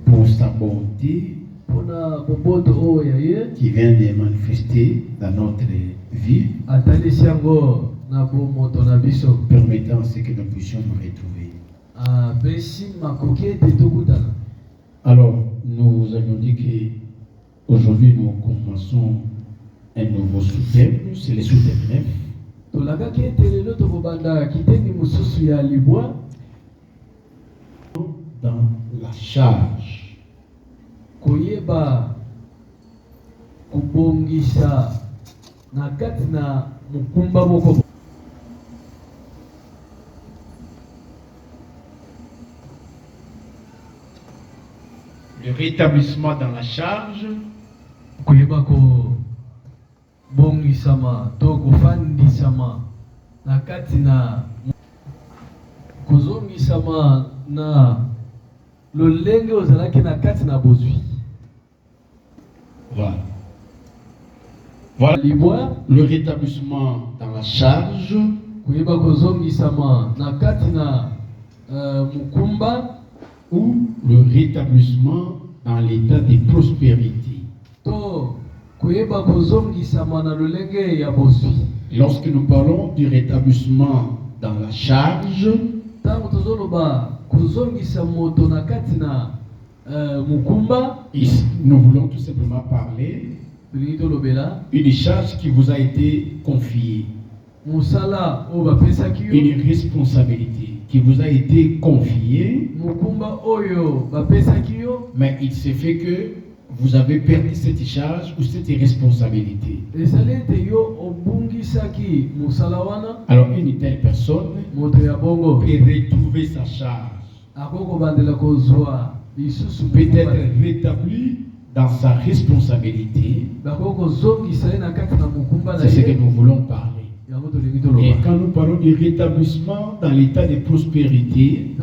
pour sa bonté qui vient de manifester dans notre vie, permettant à ce que nous puissions nous retrouver. Alors, nous avions dit qu'aujourd'hui nous commençons un nouveau sous-thème, c'est le sous-thème 9. Dans la charge. Koyeba kubongisa na kati na mukumba moko. Le rétablissement dans la charge. Koyeba ko bongisama to kufandisama na kati na kuzongisama na lolenge ozalaki na kati na bozwi. Voilà. Voilà le rétablissement dans la charge. Koyeba kozongisama na kati na mukumba, ou le rétablissement dans l'état de prospérité. To koyeba kozongisama na lolenge ya bozwi. Lorsque nous parlons du rétablissement dans la charge, tango tozoloba kuzongisa moto na kati na mukumba, nous voulons tout simplement parler une charge qui vous a été confiée, musala o bapesaki yo, une responsabilité qui vous a été confiée, mukumba oyo bapesaki yo, mais il s'est fait que vous avez perdu cette charge ou cette responsabilité. Alors une telle personne peut retrouver sa charge, peut être rétabli dans sa responsabilité. C'est ce que nous voulons parler. Et quand nous parlons du rétablissement dans l'état de prospérité,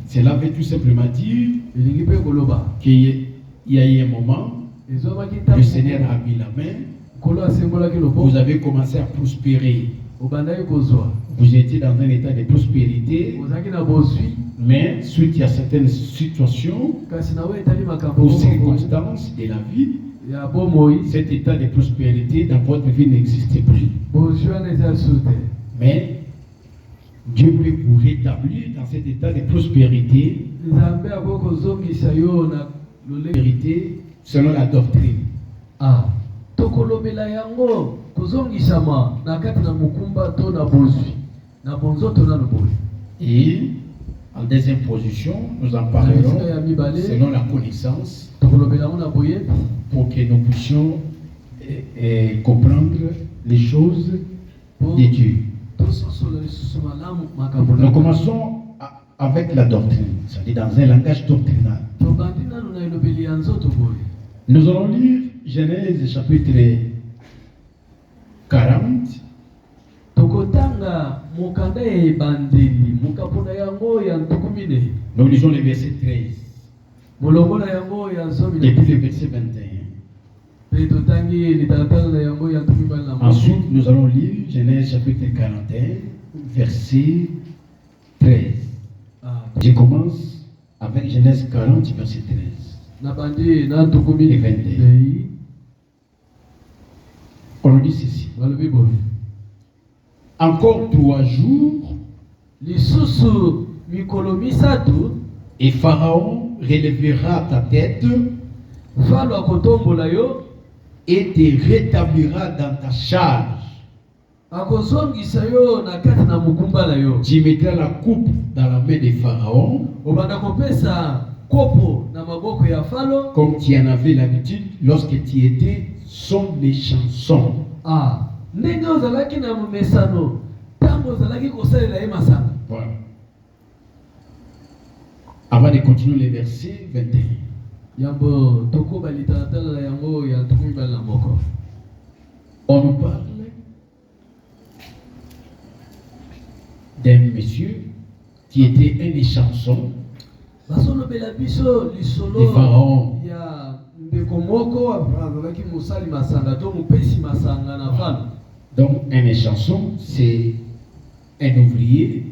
cela veut tout simplement dire qu'il y a eu un moment, le Seigneur a mis la main, vous avez commencé à prospérer. Vous étiez dans un état de prospérité, mais suite à certaines situations ou circonstances de la vie, cet état de prospérité dans votre vie n'existait plus. Mais Dieu peut vous rétablir dans cet état de prospérité, selon la doctrine. Et en deuxième position, nous en parlerons selon la connaissance, pour que nous puissions comprendre les choses de Dieu. Nous commençons avec la doctrine, c'est-à-dire dans un langage doctrinal. Nous allons lire Genèse chapitre 40. Nous lisons le verset 13. Et puis le verset 21. Ensuite, nous allons lire Genèse chapitre 41, verset 13. Je commence avec Genèse 40, verset 13. Et 21. On nous dit ceci. Encore 3 jours, et Pharaon relèvera ta tête et te rétablira dans ta charge. Tu mettras la coupe dans la main de Pharaon, comme tu en avais l'habitude lorsque tu étais son échanson. Voilà. Avant de continuer le verset 21. On nous parle d'un monsieur qui était un échanson de Pharaon. Donc un échanson, c'est un ouvrier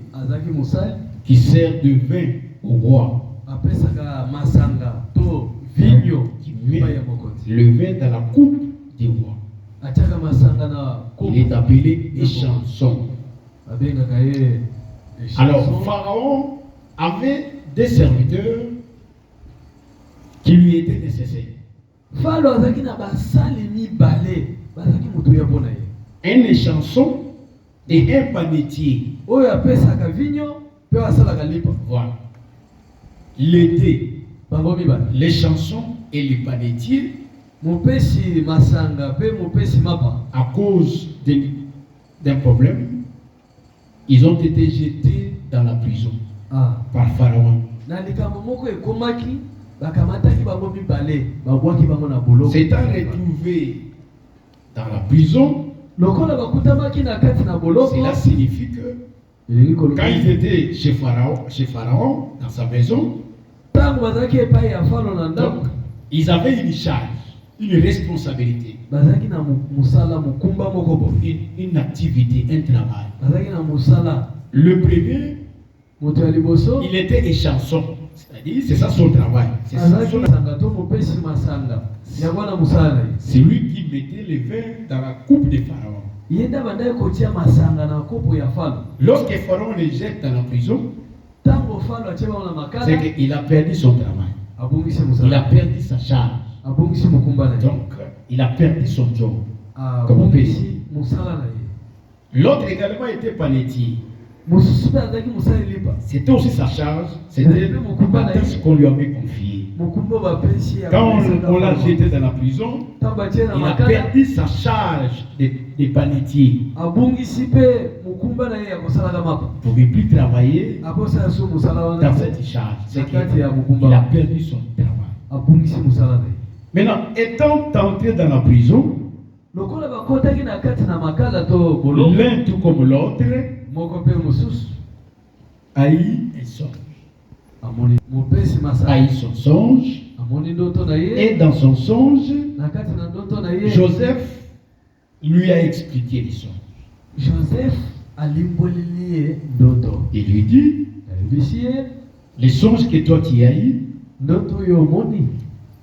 qui sert de vin au roi. apesaka masanga to vinyo Qui nyumba met ya mokonzi. le vin dans la coupe du roi. Atiaka masanga na Il est appelé échanson. abengaka ye Alors, échanson. Pharaon avait des serviteurs qui lui étaient nécessaires. Falo azaki na basali mibale bazaki mutu ya mpona ye. Un échanson et un panetier. Oyo apesaka vinyo pe asalaka lipa. Voilà. Les deux, Bango mibale. les chansons et les panetiers, Mopesi masanga pe mopesi mapa. à cause d'un problème, ils ont été jetés dans la prison Ah. par Pharaon. Na likambo moko ekomaki bakamataki bango mibale babwaki bango na boloko. S'étant retrouvé dans la prison, Lokola bakutamaki na kati na boloko. cela signifie que Elingi koloba. quand ils étaient chez Pharaon, dans sa maison, Tango bazaki epai ya Falo na donc, ndako. ils avaient une charge, une responsabilité, Bazaki na musala mukumba moko bo. une activité, un travail. Bazaki na musala. Le premier, Moto ya liboso. il était échanson, c'est-à-dire c'est ça son travail. C'est ça Azaki son- masanga to mopesi masanga. Yango na musala ye. C'est lui qui mettait le vin dans la coupe de Pharaon. Yenda bandai kotia masanga na kopo ya Falo. Lorsque Pharaon les jette dans la prison, Tango Falo atie bango na makala. c'est qu'il a perdu son travail. Abungisi Il a musala. perdu sa charge. Abungisi mukumba na ye. Donc, il a perdu son job. Comme Abungisi musala na ye. L'autre également était panetier. Mosusu pe azaki musala lipa. C'était aussi sa charge. C'était la tâche qu'on lui avait confiée. Mukumba bapesi ya. Quand on l'a jeté dans la prison, Tango atie na il a makala. perdu sa charge de panetier. Abungisi pe mukumba na ye ya kosalaka mapa. Il ne pouvait plus travailler Akosala su musala wana. dans cette charge. C'est qu'il Nakati ya a mukumba. perdu son travail. Abungisi musala na ye. Maintenant, étant entré dans la prison, Lokola bakotaki na kati na makala to boloko. l'un tout comme l'autre Moko pe mosusu. a eu un songe. Amoni mopesi masala. A eu son songe. Amoni ndoto na ye. Et dans son songe, Na kati na ndoto na ye. Joseph lui a expliqué les songes. Joseph alimboleli ye ndoto. Il lui dit, Alibisi ye les songes que toi tu as eu, ndoto yo omoni.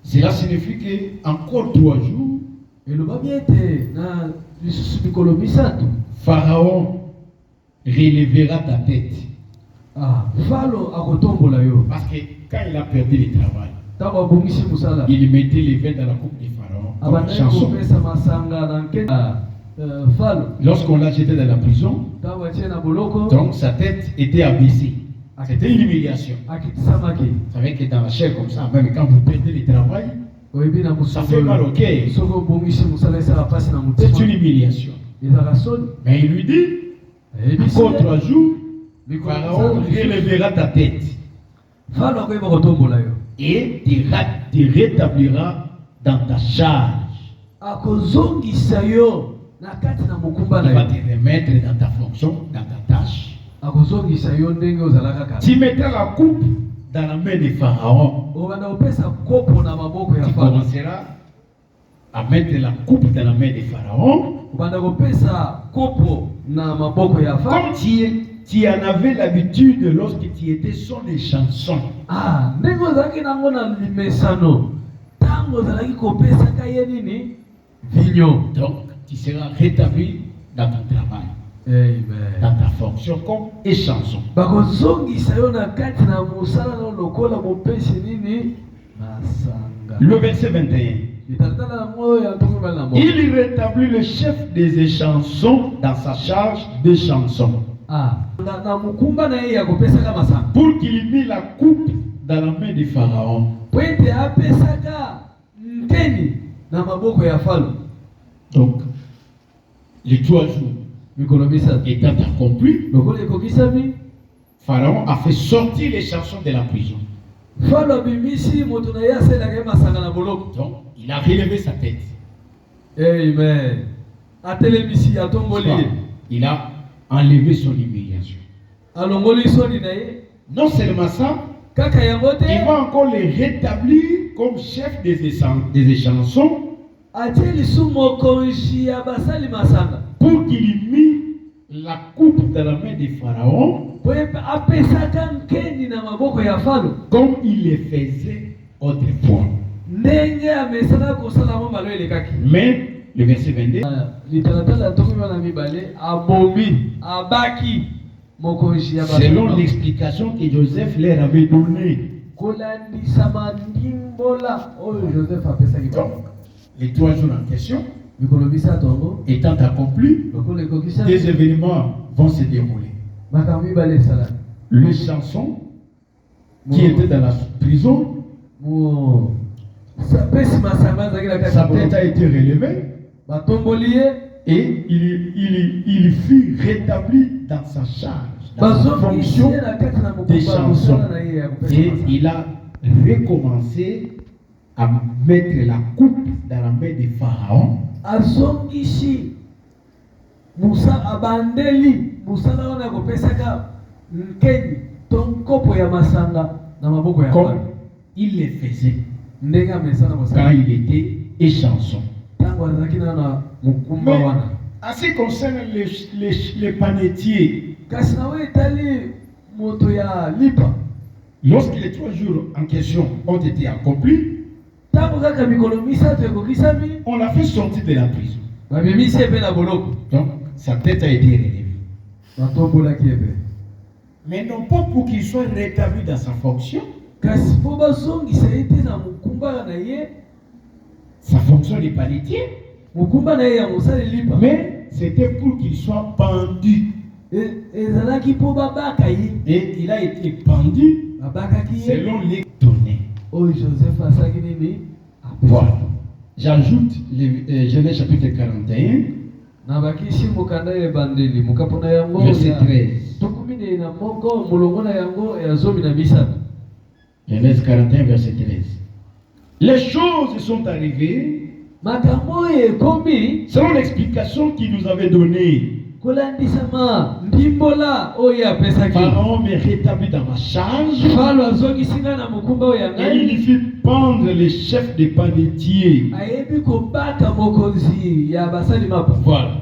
cela signifie que encore 3 jours, Elobaki ete na lisusu mikolo misato. Pharaon relèvera ta tête. Ah, Falo akotombola yo. Parce que quand il a perdu le travail, Tango abungisi musala. il mettait les vins dans la coupe de Pharaon comme Abandai chanson. kopesa masanga na nkete. Falo. Lorsqu'on l'a jeté dans la prison, Tango atie na boloko. donc sa tête était abaissée. C'était une humiliation. Akitisamaki. Vous savez que dans la chair comme ça, même quand vous perdez le travail, Oyebi na ça fait mal au cœur. Soko bongisi musala esala pasi na C'est une motema. humiliation. Ezaka soni. Mais il lui dit, Ayebisi encore ye. 3 jours, Mikolo Pharaon misato. relèvera ta tête Falo akoyeba kotombola yo. et te rétablira dans ta charge. Akozongisa yo na kati na mokumba Il va na yo. te remettre dans ta fonction, dans ta tâche. Akozongisa yo ndenge ozalaka kala. Tu mettras la coupe dans la main de Pharaon. Obanda kopesa kopo na maboko ya Tu Falo. commenceras à mettre la coupe dans la main de Pharaon. Obanda kopesa kopo na maboko ya Falo. Comme tu en avais l'habitude lorsque tu étais sur les chansons. Ah, ndenge ozalaki nango na limesano. Tango ozalaki kopesaka ye nini? Vinyo. Donc, tu seras rétabli dans ton travail, Amen. dans ta fonction comme échanson. Bakozongisa yo na kati na mosala na lokola mopesi nini? Masanga. Le verset 21. Itatala na moyo ya ntongo bala na moyo. Il rétablit le chef des échansons dans sa charge de chansons Ah, na mukumba na ye ya kopesaka masanga. pour qu'il mît la coupe dans la main de Pharaon. Pwete apesaka nkeni na maboko ya Falo. Donc, les 3 jours Mikolo misato. étant accomplis, Lokola ekokisami, Pharaon a fait sortir les chansons de la prison. Falo abimisi moto na ye asalelaka ye masanga na boloko. Donc, il a relevé sa tête. Amen. Atelemisi atomboli ye. Il a enlevé son humiliation. Alongoli soni na ye. Non seulement ça, Kaka yango te. il va encore les rétablir comme chef des échansons Atie lisu mokonzi ya basali masanga. pour qu'il y mît la coupe dans la main des pharaons comme il le faisait autrefois. Mais le verset 22, selon l'explication que Joseph leur avait donnée. Les 3 jours en question étant accomplis, des événements vont se dérouler. Le chanson qui était dans la prison, sa tête a été relevée et il fut rétabli dans sa charge, dans sa fonction des chansons. Et il a recommencé à mettre la coupe dans la main des pharaons. Comme il le faisait quand il était échanson. Mais en ce qui concerne les panetiers, lorsque les 3 jours en question ont été accomplis, on l'a fait sortir de la prison. Donc sa tête a été relevée. Mais non pas pour qu'il soit rétabli dans sa fonction. Sa fonction de panetier. Mais c'était pour qu'il soit pendu. Et il a été pendu selon les données. Voilà. J'ajoute Genèse chapitre 41, verset 13. Genèse 41, verset 13. Les choses sont arrivées selon l'explication qu'il nous avait donnée. Pharaon me rétablit dans ma charge et il fit pendre les chefs des panetiers. Voilà.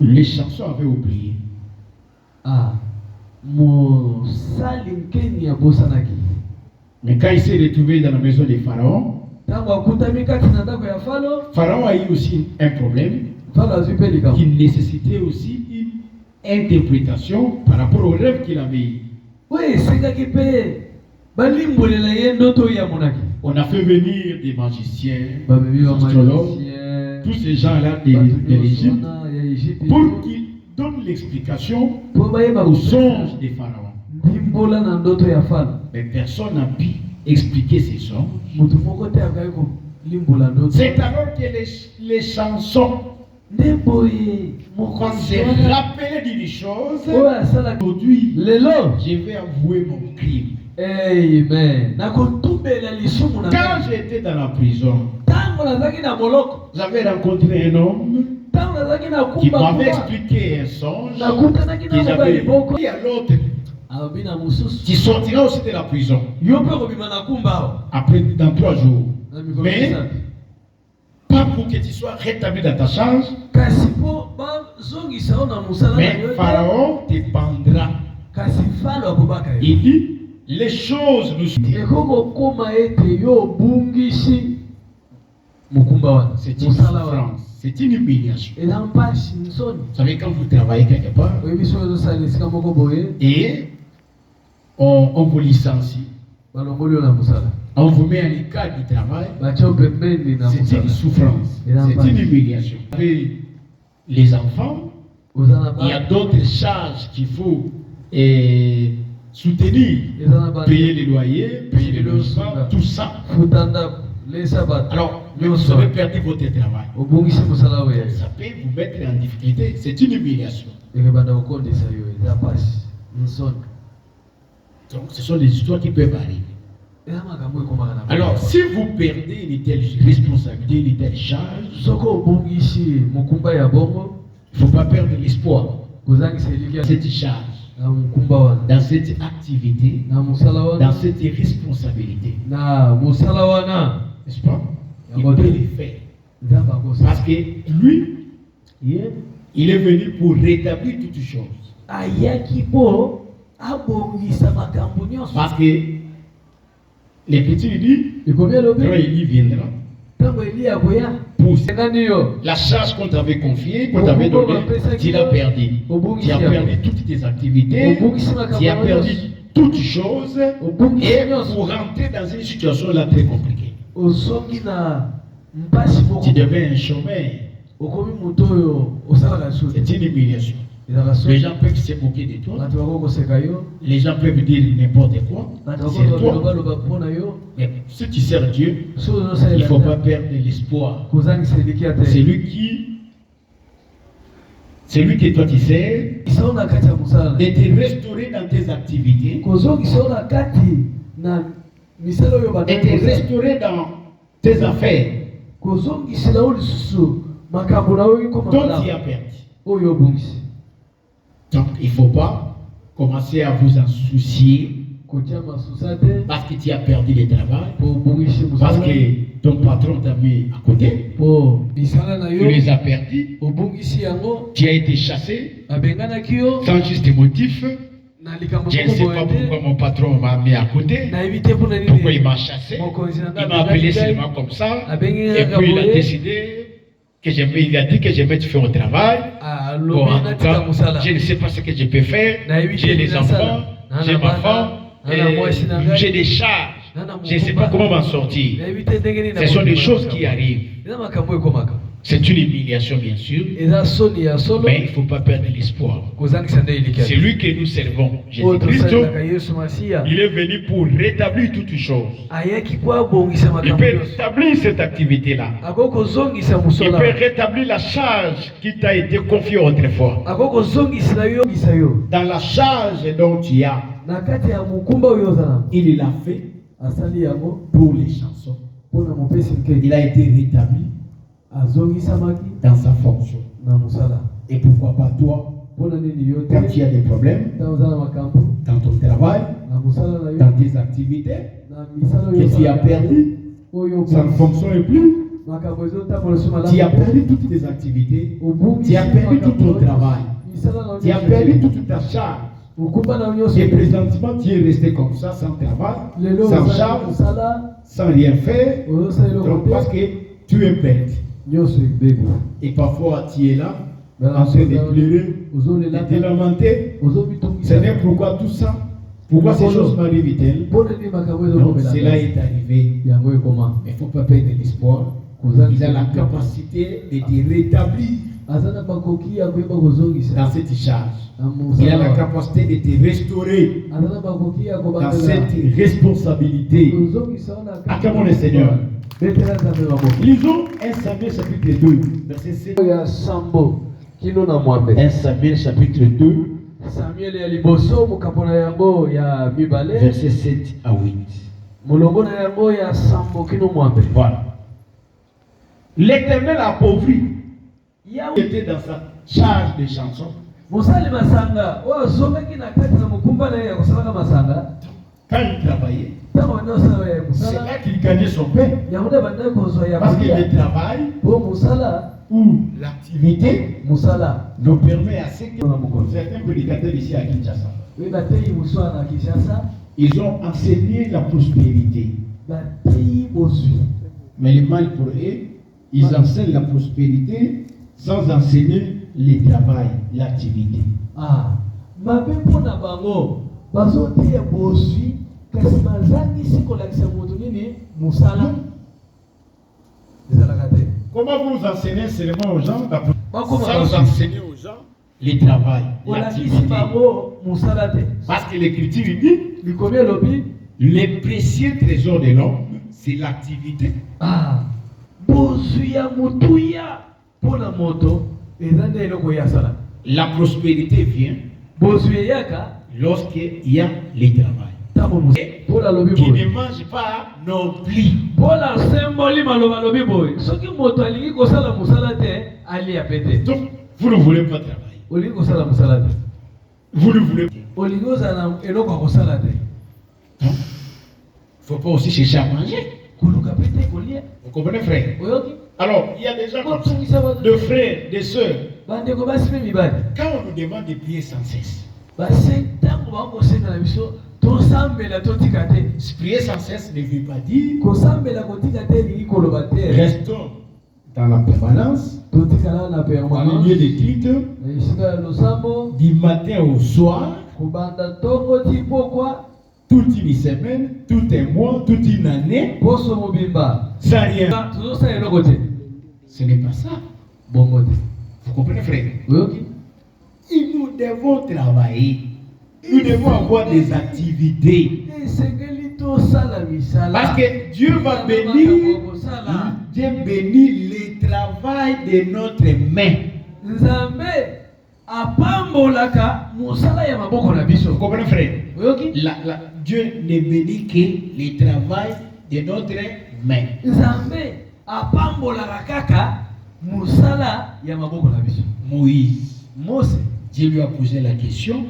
Les chansons avaient oublié. Mais quand il s'est retrouvé dans la maison des pharaons, Pharaon a eu aussi un problème qui nécessitait aussi une interprétation par rapport au rêve qu'il avait eu. On a fait venir des magiciens, des astrologues, tous ces gens-là de l'Égypte pour qu'ils donnent l'explication aux songes des pharaons. Mais personne n'a pu expliquer ces songes. C'est alors que les chansons s'est rappelé d'une chose. Aujourd'hui, je vais avouer mon crime. Amen. Quand j'étais dans la prison, j'avais rencontré un homme qui m'avait expliqué un songe que j'avais dit à l'autre. Tu sortiras aussi de la prison après dans 3 jours. Mais pas pour que tu sois rétabli dans ta charge. Mais Pharaon te pendra. Il dit les choses nous sont. C'est une souffrance, c'est une humiliation. Vous savez, quand vous travaillez quelque part et on vous licencie, on vous met à l'écart du travail, c'est une souffrance, c'est une humiliation. Vous avez les enfants, il y a d'autres charges qu'il faut soutenir, payer les loyers, payer les logements, tout ça. Alors, vous avez perdu votre travail. Ça peut vous mettre en difficulté, c'est une humiliation. Donc, ce sont des histoires qui peuvent arriver. Alors, si vous perdez une telle responsabilité, une telle charge, il ne faut pas perdre l'espoir. Cette charge, dans cette activité, dans cette responsabilité. N'est-ce pas? Il peut le faire. Parce que lui, Il est venu pour rétablir toutes choses. Parce que l'Écriture dit, quand Élie viendra, pour la charge qu'on t'avait confiée, qu'on t'avait donnée, tu l'as perdu. Tu as perdu toutes tes activités, tu as perdu toutes choses, et pour rentrer dans une situation là très compliquée. Tu deviens un chômeur. C'est une humiliation. Les gens peuvent se moquer de toi. Les gens peuvent dire n'importe quoi. C'est toi. Mais si tu sers Dieu, il ne faut pas perdre l'espoir. C'est lui que toi tu sers, de te restaurer dans tes activités, de te restaurer dans tes affaires dont tu as perdu. Donc il ne faut pas commencer à vous en soucier parce que tu as perdu le travail, parce que ton patron t'a mis à côté, tu les as perdus, tu as été chassé sans juste motif. Je ne sais pas pourquoi mon patron m'a mis à côté, pourquoi il m'a chassé, il m'a appelé seulement comme ça, et puis il a décidé que il a dit que je vais te faire au travail. Bon, en tout cas, je ne sais pas ce que je peux faire. J'ai les enfants, j'ai ma femme, j'ai des charges. Je ne sais pas comment m'en sortir. Ce sont des choses qui arrivent. C'est une humiliation, bien sûr, mais il ne faut pas perdre l'espoir. C'est lui que nous servons. Jésus-Christ, il est venu pour rétablir toutes choses. Il peut rétablir cette activité-là. Il peut rétablir la charge qui t'a été confiée autrefois. Dans la charge dont tu as, il l'a fait pour les chansons. Il a été rétabli dans sa fonction. Et pourquoi pas toi, quand tu as des problèmes dans ton travail, dans tes activités, que tu as perdu, ça ne fonctionne plus. Tu as perdu toutes tes activités, tu as perdu tout ton travail, tu as perdu toute ta charge. Et présentement, tu es resté comme ça, sans travail, sans charge, sans rien faire, donc parce que tu es bête. Et parfois tu es là, en train de pleurer, de te lamenter. Seigneur, pourquoi tout ça? Pourquoi ces choses m'arrivent-elles? Donc cela est arrivé. Mais il ne faut pas perdre l'espoir. Il a la capacité de te rétablir dans cette charge. Il a la capacité de te restaurer dans cette responsabilité. Acclamons le Seigneur. Lisons 1 Samuel chapitre 2, verset 7. 1 Samuel chapitre 2, verset 7 à 8. Voilà. L'Éternel appauvrit. Il était dans sa charge de chansons. Quand il travaillait, c'est là qu'il gagnait son pain. Parce que le travail ou l'activité nous permet à ce que certains prédicateurs ici à Kinshasa, ils ont enseigné la prospérité. Mais le mal pour eux, ils enseignent la prospérité sans enseigner le travail, l'activité. Comment vous enseignez seulement aux gens sans enseigner aux gens le travail, l'activité? Parce que l'Écriture dit les précieux trésors de l'homme, c'est l'activité. La prospérité vient lorsqu'il y a le travail. Qui ne mange pas non plus. Donc, vous ne voulez pas travailler. Vous ne voulez pas. Il ne faut pas aussi chercher à manger. Vous comprenez, frère? Alors, il y a des gens comme ça, de frères, des sœurs, bandeko basi pe mibali quand on nous demande de prier sans cesse, basi ntango bakoseka na biso tosambela totika te. prier sans cesse ne veut pas dire Kosambela kotika te elingi koloba te restons dans la permanence, totikala na dans le permanence lieu de culte, na esika ya losambo du matin au soir, kobanda ntongo ti pokwa toute une semaine, tout un mois, toute une année, poso mobimba sans rien. tozosala eloko te. Ce n'est pas ça. Bongo te Vous comprenez, frère? oyoki Et nous devons travailler. Nous devons avoir des activités. esengeli tosala misala Parce que Dieu va bénir, Dieu bénit le travail de notre main. nzambe apambolaka mosala ya maboko na biso. Vous comprenez, frère? Oyoki Dieu ne bénit que le travail de notre main. nzambe apambolaka kaka mosala ya maboko na biso. Moïse, Mose Dieu lui a posé la question,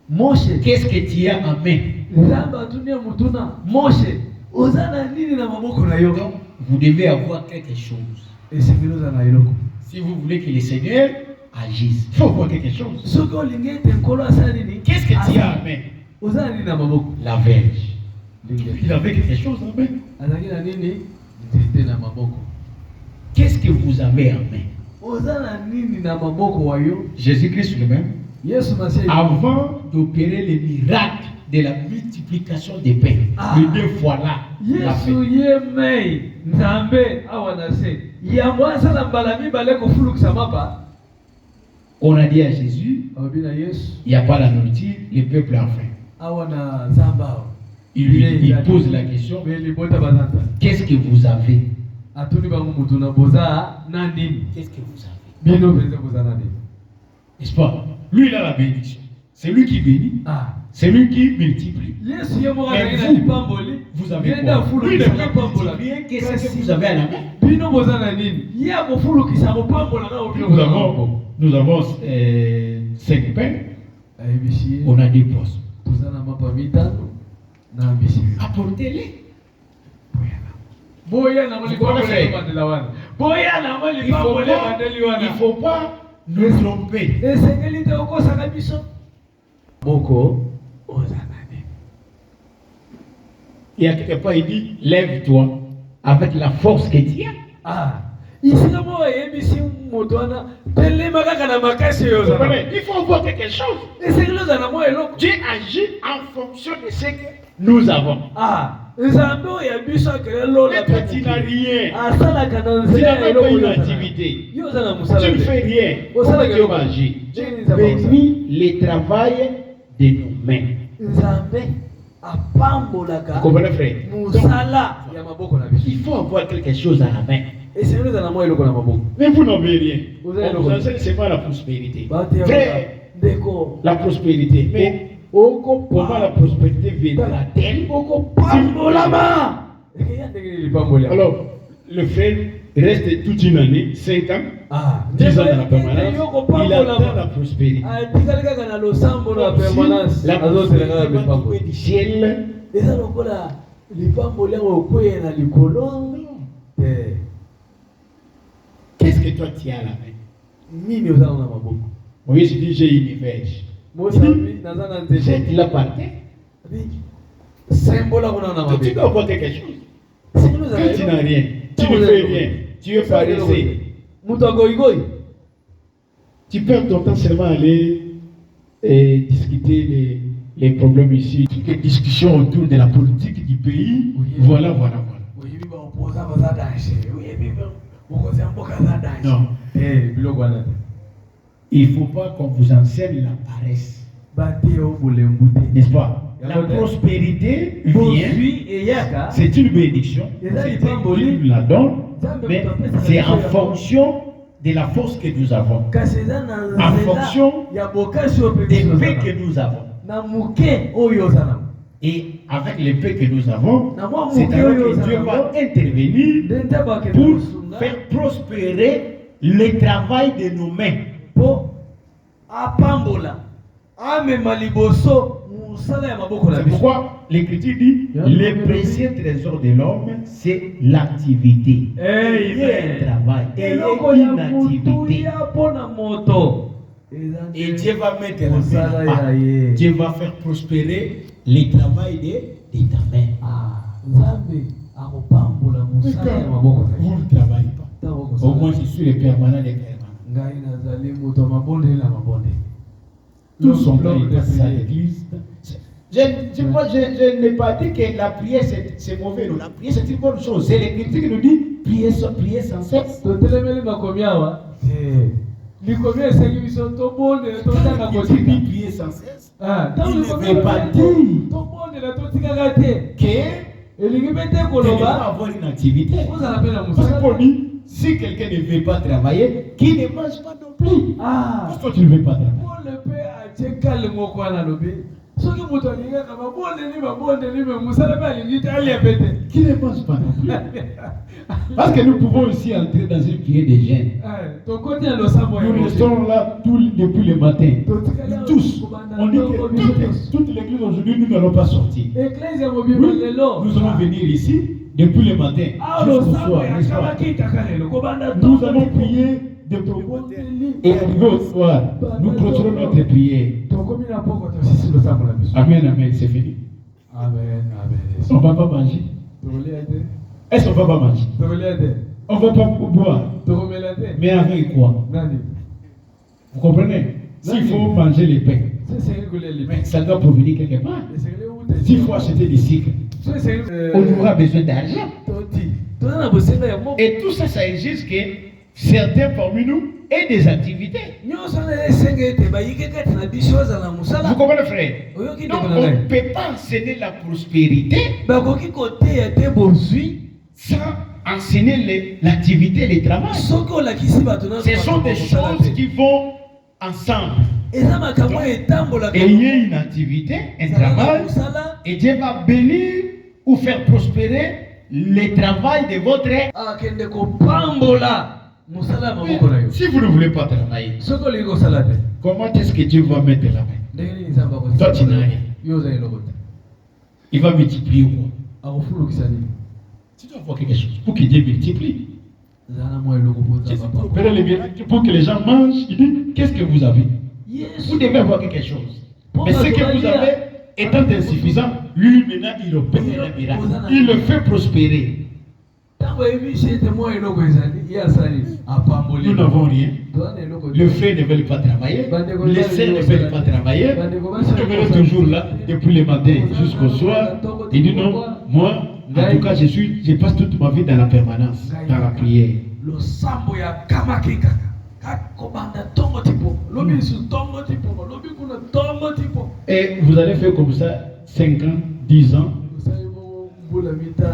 Moshe qu'est-ce que tu as en main? nzambe atunie mutuna Moshe oza na nini na maboko na yo? Donc, vous devez avoir quelque chose. esengeli oza na eloko. Si vous voulez que le Seigneur agisse, il faut avoir quelque chose. soki olingi ete nkolo asala nini? Qu'est-ce que tu as en main? oza na nini na maboko? La verge. Il avait quelque chose en main. azalaki na nini? nzete na maboko. Qu'est-ce que vous avez en main? oza na nini na maboko wa yo? Jésus-Christ lui-même, Yesu Masihi avant d'opérer le miracle de la multiplication des pains, les deux fois là, l'a fait. Yesu ye mei nzambe awa na se yango asala mbala mibale kofulukisa mapa. On a dit à Jésus, alobi na Yesu il n'y a pas la nourriture, le peuple a faim. awa na nzambe awa Il pose la question, me libota bazanta qu'est-ce que vous avez? atuni bango mutuna boza na nini? Qu'est-ce que vous avez? bino penza boza na nini? N'est-ce pas? Lui, il a la bénédiction. C'est lui qui bénit, c'est lui qui multiplie. Yesu ye moko Mais azalaki na vous, lipamboli vous avez yenda quoi? Lui, il afulukisa peut kopambola. multiplier, qu'est-ce que vous avez à la main? bino boza na nini? ye akofulukisa kopambola na obino boza na maboko. Nous avons 5 pains, ayebisi ye on a 2 poissons. toza na mapa mitano na mbisi. Apportez-les. boya na molipambole bandela wana boya na molipambole bandeli wana. Il ne faut pas nous tromper. esengeli te okosaka biso boko oza na nini? Il y a quelque part, il dit, lève-toi avec la force que tu as. isika moko eyebisi moto wana telema kaka na makasi oyo oza na. Il faut avoir quelque chose. esengeli oza na mwa eloko. Dieu agit en fonction de ce que nous avons. nzambe oyo ya biso akele lola Mais toi, tu n'as rien. asalaka na Tu nzela n'as ya même eloko pas une oyo oza na. activité. yo oza na Tu mosala ne te. fais rien. Osala Dieu que- agit. Dieu Bénis le travail de nos mains. nzambe apambolaka Vous comprenez, frère? mosala ya maboko na biso. Il faut avoir quelque chose à la main. esengeli oza na mwa eloko na maboko. Mais vous n'avez rien. Vous avez On vous le- enseigne seulement la prospérité. Bato ya Frère, ndeko la prospérité. Mais comment la prospérité viendra-t-elle? okopambolama ekeya ndenge lipambola. Alors, le frère reste toute une année, 5 ans, 10 ans dans la permanence. Il attend la prospérité. atikali kaka na losambo na permanence La azozela kaka prospérité va lipambo. tomber du ciel. eza lokola lipambo yango okwea na likolo te. Qu'est-ce que toi tu as à la main? nini oza na maboko? Moïse dit, j'ai une verge. mosambi naza na nzete. Jette-la par terre. sembola kuna na Donc, tu maboko. dois avoir quelque chose. Esengeli oza na Quand tu eloko. n'as rien, tu ne fais rien, tu es paresseux. moto agoigoi Tu perds ton temps seulement à aller discuter les problèmes ici, toutes les discussions autour de la politique du pays. Oui. Voilà. oyebi baopoza baza danger oyebi mokonzi ya mboka aza danger. Non, biloko wana te. il ne faut pas qu'on vous enseigne la paresse, bateya obolembu te. n'est-ce pas? La Yabode. prospérité vient, bozwi eyaka c'est une bénédiction, Eza c'est lipamboli. Dieu nous la donne, Nzambe mais mutapesa c'est en biso ya- fonction de la force que nous avons, kasi eza na en nzela fonction ya bokasi oyo mpe des biso paix oza que na. nous avons. na moke oyo oza nango. Et avec les paix que nous avons, Na mwa c'est moke alors oyo que oza Dieu va nango intervenir nde nde bakende pour kosunga faire prospérer le travail de nos mains. mpo apambola C'est pourquoi l'Écriture dit le précieux trésor de l'homme, c'est l'activité. Il y a un travail et une activité. Et Dieu va mettre la main là-bas. Dieu va faire prospérer le travail de ta main. Vous ne travaillez pas. Au moins, je suis le permanent des permanents. Tous sont là, ils passent à l'église. Je n'ai pas dit que la prière c'est mauvais. Non. La prière c'est une bonne chose. C'est l'Écriture qui nous dit prier sans cesse. L'Écriture dit prier sans cesse. Il ne veut pas dire qu'il ne va avoir une activité. Parce que pour lui, si quelqu'un ne veut pas travailler, qu'il ne mange pas non plus. Parce que tu ne veux pas travailler. Qui ne mange pas non plus. Parce que nous pouvons aussi entrer dans une prière de jeûne. Nous restons là depuis le matin. Tous. On dit que toute l'église aujourd'hui, nous n'allons pas sortir. Oui, nous allons venir ici depuis le matin jusqu'au soir. Nous allons prier depuis le matin et arriver au soir. Nous clôturons notre prière. Amen, amen, c'est fini. Amen, amen. On ne va pas manger. Est-ce qu'on ne va pas manger? On ne va pas boire. Mais avec quoi? Vous comprenez? S'il faut manger les pains, ça doit provenir quelque part. S'il faut acheter des cycles, on aura besoin d'argent. Et tout ça, ça exige que certains parmi nous aient des activités. Vous comprenez, frère? Donc, on ne peut pas enseigner la prospérité sans enseigner l'activité, le travail. Ce sont des choses qui vont ensemble. Ayez une activité, un travail, et Dieu va bénir ou faire prospérer le travail de votre. Si vous ne voulez pas travailler, comment est-ce que Dieu va mettre la main? Toi, tu n'as rien. Il va multiplier quoi? Tu dois avoir quelque chose pour que Dieu multiplie. Pour que les gens mangent, il dit, qu'est-ce que vous avez? Vous devez avoir quelque chose. Mais ce que vous avez étant insuffisant, lui maintenant il opère un miracle. Il le fait prospérer. Nous n'avons rien. Le frère ne veut pas travailler. Les sœurs ne veulent pas travailler. Vous verrez toujours là, depuis le matin jusqu'au soir. Il dit non, moi, en tout cas, je passe toute ma vie dans la permanence, dans la prière. Et vous allez faire comme ça 5 ans, 10 ans.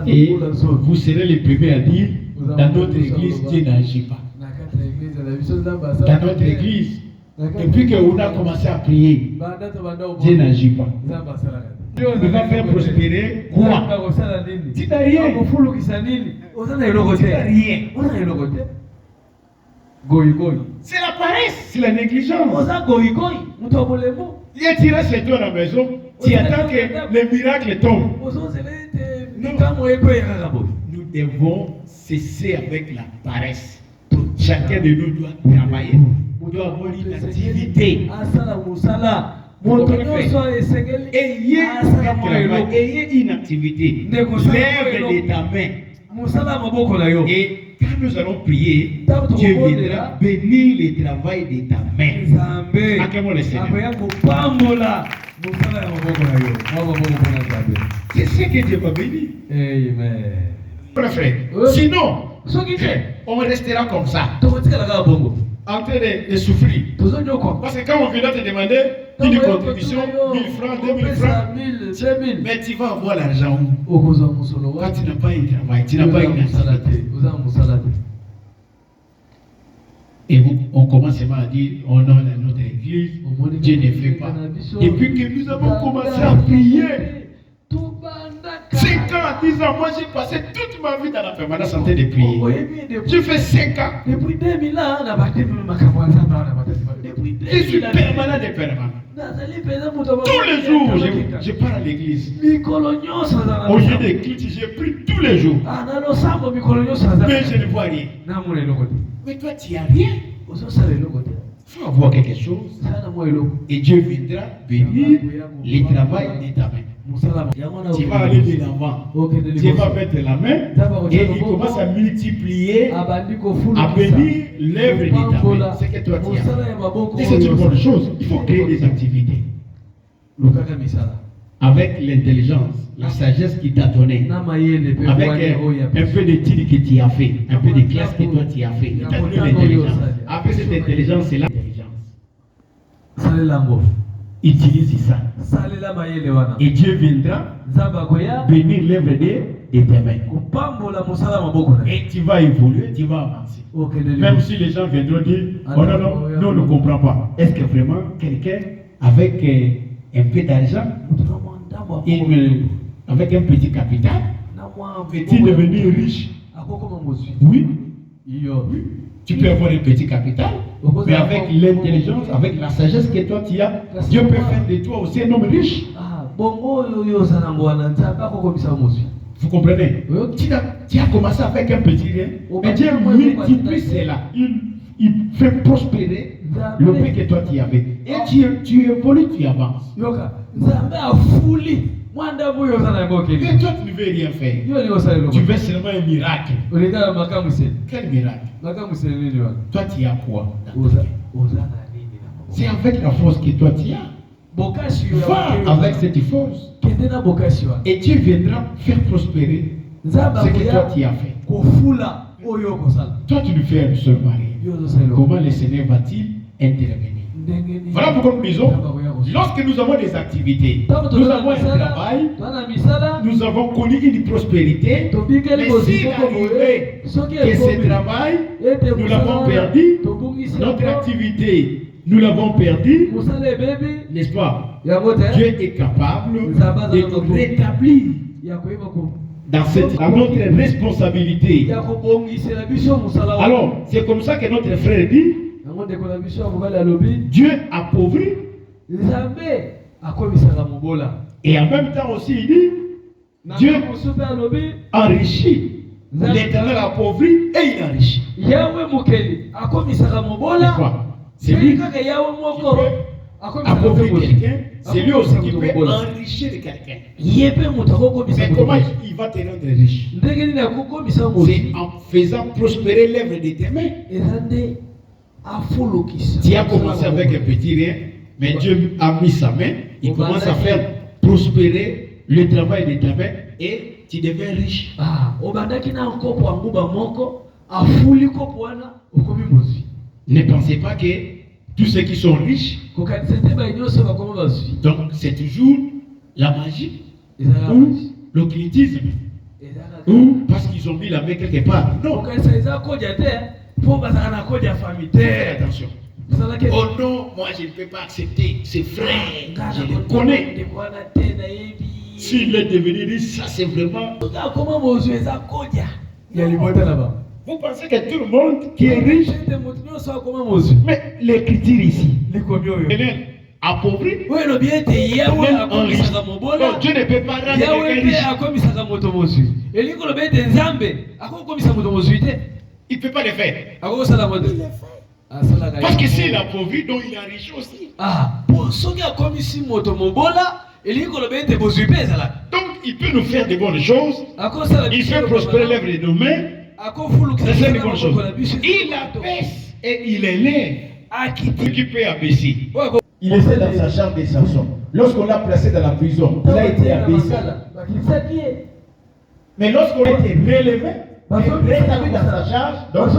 Et vous serez les premiers à dire dans notre église, Dieu n'agit pas. Dans notre église, depuis qu'on a commencé à prier, Dieu n'agit pas. Il va faire prospérer quoi? Tu n'as rien. C'est la paresse, c'est la négligence. Il est tiré chez toi à la maison, tu attends que les miracles tombent. Nous devons cesser avec la paresse. Chacun de nous doit travailler. On doit avoir une activité. Ayez une activité. Lève de ta main. Et quand nous allons prier, Dieu viendra bénir le travail de ta main. Acclamons le Seigneur. C'est ce que Dieu va bénir. Amen. Frère. Sinon, on restera comme ça, en train de souffrir. Parce que quand on vient te demander une contribution, 1000 francs, 2000 francs, mais tu vas avoir l'argent où? Quand tu n'as pas un travail, tu n'as pas une activité. Et on commence à dire, on a dans notre église, Dieu ne fait pas. Depuis que nous avons commencé à prier, 5 ans, 10 ans, moi j'ai passé toute ma vie dans la permanence en train de prier. J'ai fait 5 ans. Je suis permanent de permanent. Tous les jours, je pars à l'église. Au lieu de culte, je prie tous les jours. Mais je ne vois rien. Mais toi, tu n'as rien. Il faut avoir quelque chose. Et Dieu viendra bénir le travail de ta main. Tu vas aller de l'avant. Tu vas mettre la main et il commence à multiplier, à bénir l'œuvre de ta main. C'est que toi tu as. Et c'est une bonne chose. Il faut créer des activités. Avec l'intelligence, la sagesse qui t'a donné, avec un peu d'études que tu as fait, un peu de classes que toi tu as fait, il t'a donné l'intelligence. Après cette intelligence, c'est l'intelligence. Utilise ça. Et Dieu viendra bénir l'œuvre de tes mains. Et tu vas évoluer, tu vas avancer. Même si les gens viendront dire, oh non, non, nous on ne comprend pas. Est-ce que vraiment quelqu'un avec un peu d'argent, avec un petit capital, peut-il devenir riche? Oui. Tu peux avoir un petit capital, mais avec l'intelligence, avec la sagesse que toi tu as, Dieu peut faire de toi aussi un homme riche. Vous comprenez? Tu as commencé avec un petit rien, mais Dieu multiplie cela. Il fait prospérer le peu que toi tu avais. Et tu évolues, tu avances. Et toi tu ne veux rien faire. Tu veux seulement un miracle. Quel miracle? Toi tu as quoi? C'est avec la force que toi tu as. Va avec cette force. Et Dieu viendra faire prospérer ce que toi tu as fait. Toi tu ne fais un seul mari. Comment le Seigneur va-t-il intervenir? Voilà pourquoi nous disons, lorsque nous avons des activités, nous avons un travail, nous avons connu une prospérité, mais s'il arrivait que ce travail, nous l'avons perdu, notre activité, nous l'avons perdu, n'est-ce pas? Dieu est capable de nous rétablir dans notre responsabilité. Alors, c'est comme ça que notre frère dit, Dieu appauvrit et en même temps aussi il dit, Dieu enrichit. L'Éternel appauvrit et il enrichit. C'est lui qui peut appauvrir quelqu'un, c'est lui aussi qui peut enrichir quelqu'un. Mais comment il va te rendre riche? C'est en faisant prospérer l'œuvre de tes mains. Tu as commencé avec un petit rien, mais Dieu a mis sa main, il commence à faire prospérer le travail de ta main et tu deviens riche. Ne pensez pas que tous ceux qui sont riches, donc c'est toujours la magie ou l'occultisme ou parce qu'ils ont mis la main quelque part. Non. Attention. Oh non, moi je ne peux pas accepter. C'est frère, je le connais. S'il est devenu riche, ça c'est vraiment. Vous pensez que tout le monde qui est riche, mais l'écriture ici, appauvri, Dieu ne peut pas rendre riche. Il ne peut pas le faire. Parce que s'il appauvrit, donc il est riche aussi. Donc il peut nous faire de bonnes choses. Il peut prospérer l'œuvre de nos mains. C'est une bonne chose. Il abaisse et il élève. Qui peut abaisser. Il était dans sa chambre de Samson. Lorsqu'on l'a placé dans la prison, il a été abaissé. Mais lorsqu'on a été relevé, rétabli dans sa charge, donc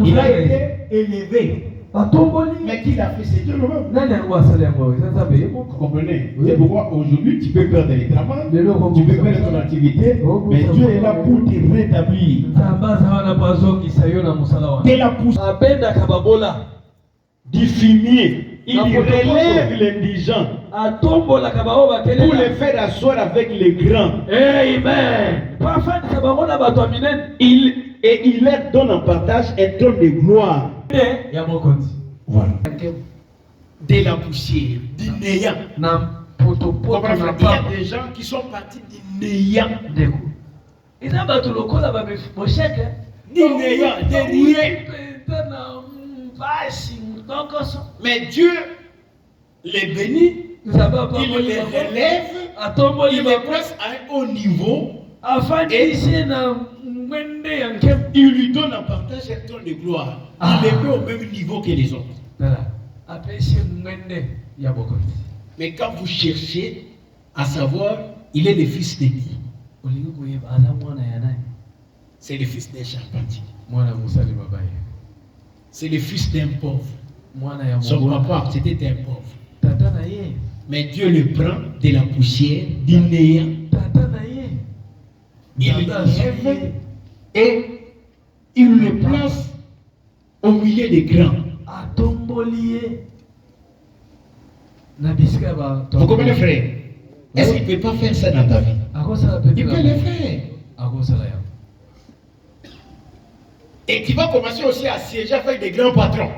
il a été élevé. Mais qui l'a fait? C'est Dieu lui-même. Vous comprenez? C'est pourquoi aujourd'hui tu peux perdre les travail, tu peux perdre ton activité, mais Dieu est là pour te rétablir. De la poussière du fumier, il relève l'indigent pour le faire asseoir avec les grands. Amen. Il leur donne en partage un trône de gloire. Voilà. de la poussière, du néant. Il y a des gens qui sont partis du néant. Du néant, de rien. Mais Dieu les bénit, il les relève, il les place à un haut niveau. Et il lui donne en partage un trône de gloire. Il les met au même niveau que les autres. Mais quand vous cherchez à savoir, il est le fils de qui? C'est le fils d'un charpentier. C'est le fils d'un pauvre. Son papa, c'était un pauvre. Mais Dieu le prend de la poussière, du néant. Il lève et il le place au milieu des grands. Vous comprenez, frère? Est-ce qu'il ne peut pas faire ça dans ta vie? Il peut le faire. Et tu vas commencer aussi à siéger avec des grands patrons.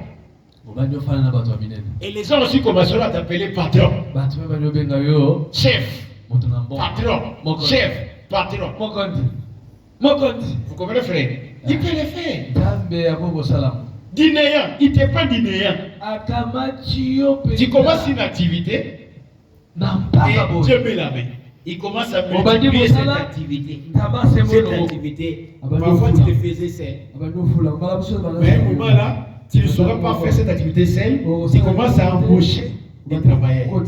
Et les gens aussi commenceront à t'appeler patron. Chef. Patron. Chef. Patron. Vous comprenez, frère? Il peut le faire. Du néant, il te prend du néant. Tu commences une activité et Dieu met la main. Il commence à multiplier cette activité. Cette activité, parfois tu le faisais seul. Mais à un moment là, tu ne sauras pas faire cette activité seul. Tu commences à embaucher des travailleurs.